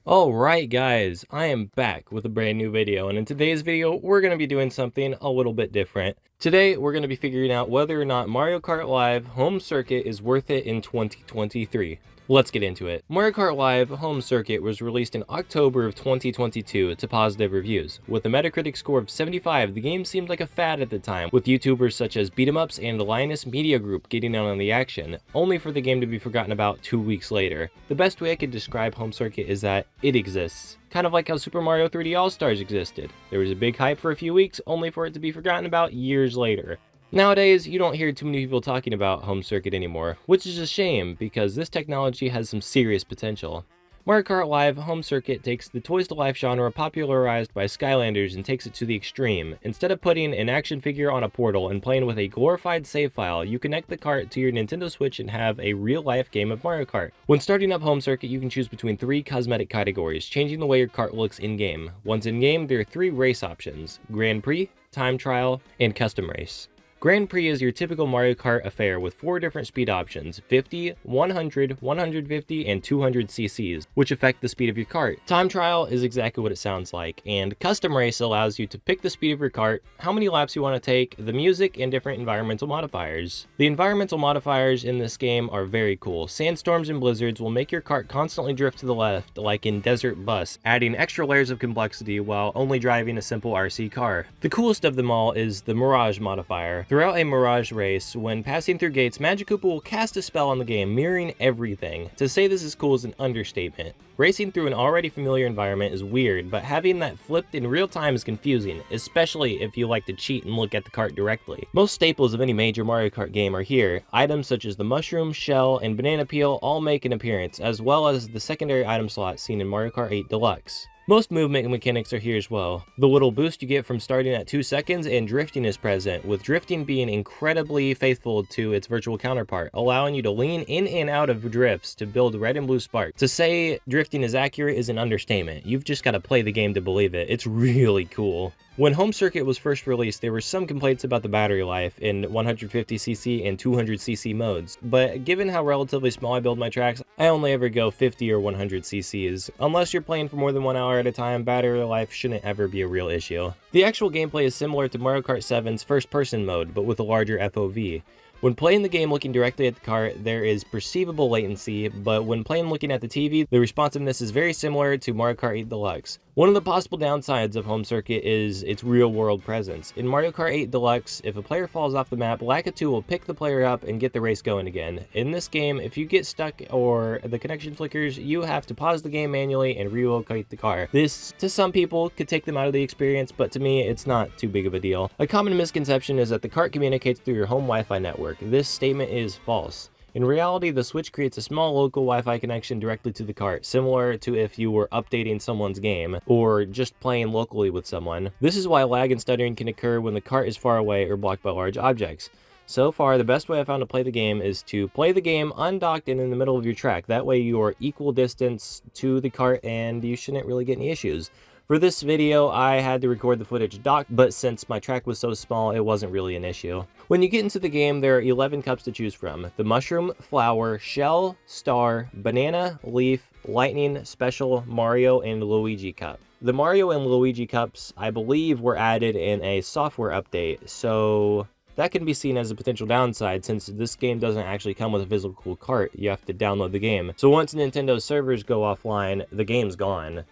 Alright guys, I am back with a brand new video, and in today's video we're going to be doing something a little bit different. Today we're going to be figuring out whether or not Mario Kart Live Home Circuit is worth it in 2023. Let's get into it. Mario Kart Live Home Circuit was released in October of 2022 to positive reviews. With a Metacritic score of 75, the game seemed like a fad at the time, with YouTubers such as Beat-em-Ups and Linus Media Group getting in on the action, only for the game to be forgotten about 2 weeks later. The best way I could describe Home Circuit is that it exists. Kind of like how Super Mario 3D All-Stars existed. There was a big hype for a few weeks, only for it to be forgotten about years later. Nowadays, you don't hear too many people talking about Home Circuit anymore, which is a shame because this technology has some serious potential. Mario Kart Live Home Circuit takes the Toys to Life genre popularized by Skylanders and takes it to the extreme. Instead of putting an action figure on a portal and playing with a glorified save file, you connect the cart to your Nintendo Switch and have a real-life game of Mario Kart. When starting up Home Circuit, you can choose between 3 cosmetic categories, changing the way your cart looks in-game. Once in-game, there are 3 race options: Grand Prix, Time Trial, and Custom Race. Grand Prix is your typical Mario Kart affair with 4 different speed options: 50, 100, 150, and 200 cc's, which affect the speed of your kart. Time Trial is exactly what it sounds like, and Custom Race allows you to pick the speed of your kart, how many laps you want to take, the music, and different environmental modifiers. The environmental modifiers in this game are very cool. Sandstorms and blizzards will make your kart constantly drift to the left, like in Desert Bus, adding extra layers of complexity while only driving a simple RC car. The coolest of them all is the Mirage modifier. Throughout a Mirage race, when passing through gates, Magikoopa will cast a spell on the game, mirroring everything. To say this is cool is an understatement. Racing through an already familiar environment is weird, but having that flipped in real time is confusing, especially if you like to cheat and look at the cart directly. Most staples of any major Mario Kart game are here. Items such as the mushroom, shell, and banana peel all make an appearance, as well as the secondary item slot seen in Mario Kart 8 Deluxe. Most movement mechanics are here as well. The little boost you get from starting at 2 seconds and drifting is present, with drifting being incredibly faithful to its virtual counterpart, allowing you to lean in and out of drifts to build red and blue sparks. To say drifting is accurate is an understatement. You've just got to play the game to believe it. It's really cool. When Home Circuit was first released, there were some complaints about the battery life in 150cc and 200cc modes, but given how relatively small I build my tracks, I only ever go 50 or 100cc's. Unless you're playing for more than 1 hour at a time, battery life shouldn't ever be a real issue. The actual gameplay is similar to Mario Kart 7's first-person mode, but with a larger FOV. When playing the game looking directly at the cart, there is perceivable latency, but when playing looking at the TV, the responsiveness is very similar to Mario Kart 8 Deluxe. One of the possible downsides of Home Circuit is its real-world presence. In Mario Kart 8 Deluxe, if a player falls off the map, Lakitu will pick the player up and get the race going again. In this game, if you get stuck or the connection flickers, you have to pause the game manually and relocate the car. This, to some people, could take them out of the experience, but to me, it's not too big of a deal. A common misconception is that the cart communicates through your home Wi-Fi network. This statement is false. In reality, the Switch creates a small local Wi-Fi connection directly to the cart, similar to if you were updating someone's game, or just playing locally with someone. This is why lag and stuttering can occur when the cart is far away or blocked by large objects. So far, the best way I found to play the game is to play the game undocked and in the middle of your track. That way you are equal distance to the cart and you shouldn't really get any issues. For this video, I had to record the footage docked, but since my track was so small, it wasn't really an issue. When you get into the game, there are 11 cups to choose from: the mushroom, flower, shell, star, banana, leaf, lightning, special, Mario, and Luigi cup. The Mario and Luigi cups, I believe, were added in a software update, so that can be seen as a potential downside since this game doesn't actually come with a physical cart. You have to download the game. So once Nintendo's servers go offline, the game's gone.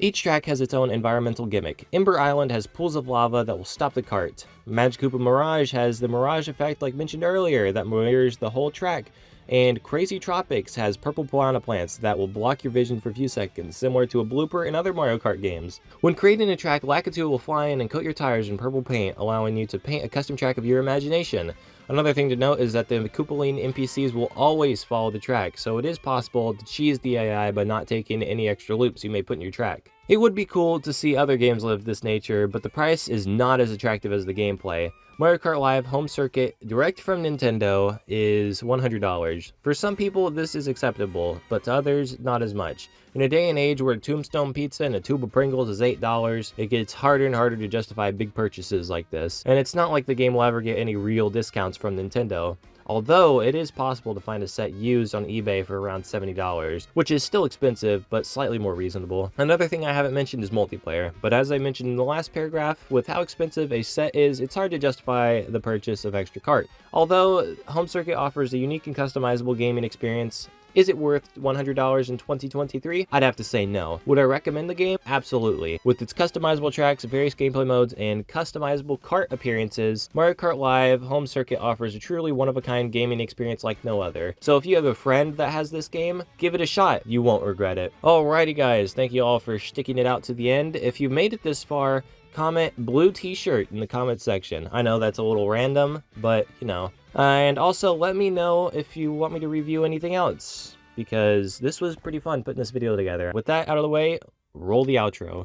Each track has its own environmental gimmick. Ember Island has pools of lava that will stop the cart. Magikoopa Mirage has the mirage effect like mentioned earlier that mirrors the whole track. And Crazy Tropics has purple piranha plants that will block your vision for a few seconds, similar to a blooper in other Mario Kart games. When creating a track, Lakitu will fly in and coat your tires in purple paint, allowing you to paint a custom track of your imagination. Another thing to note is that the Koopaline NPCs will always follow the track, so it is possible to cheese the AI by not taking any extra loops you may put in your track. It would be cool to see other games live this nature, but the price is not as attractive as the gameplay. Mario Kart Live Home Circuit, direct from Nintendo, is $100. For some people, this is acceptable, but to others, not as much. In a day and age where Tombstone Pizza and a tube of Pringles is $8, it gets harder and harder to justify big purchases like this. And it's not like the game will ever get any real discounts from Nintendo. although it is possible to find a set used on eBay for around $70, which is still expensive, but slightly more reasonable. Another thing I haven't mentioned is multiplayer, but as I mentioned in the last paragraph, with how expensive a set is, it's hard to justify the purchase of extra cart. Although Home Circuit offers a unique and customizable gaming experience, is it worth $100 in 2023? I'd have to say no. Would I recommend the game? Absolutely. With its customizable tracks, various gameplay modes, and customizable cart appearances, Mario Kart Live Home Circuit offers a truly one-of-a-kind gaming experience like no other. So if you have a friend that has this game, give it a shot. You won't regret it. Alrighty guys, thank you all for sticking it out to the end. If you've made it this far, comment blue t-shirt in the comment section. I know that's a little random, but you know. And also let me know if you want me to review anything else, because this was pretty fun putting this video together. With that out of the way, roll the outro.